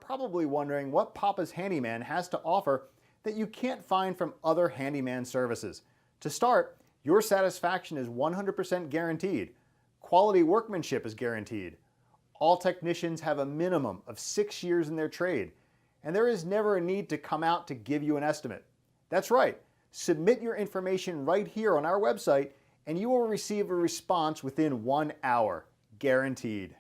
probably wondering what Papa's Handyman has to offer that you can't find from other handyman services. To start, your satisfaction is 100% guaranteed. Quality workmanship is guaranteed. All technicians have a minimum of 6 years in their trade, and there is never a need to come out to give you an estimate. That's right, submit your information right here on our website and you will receive a response within 1 hour, guaranteed.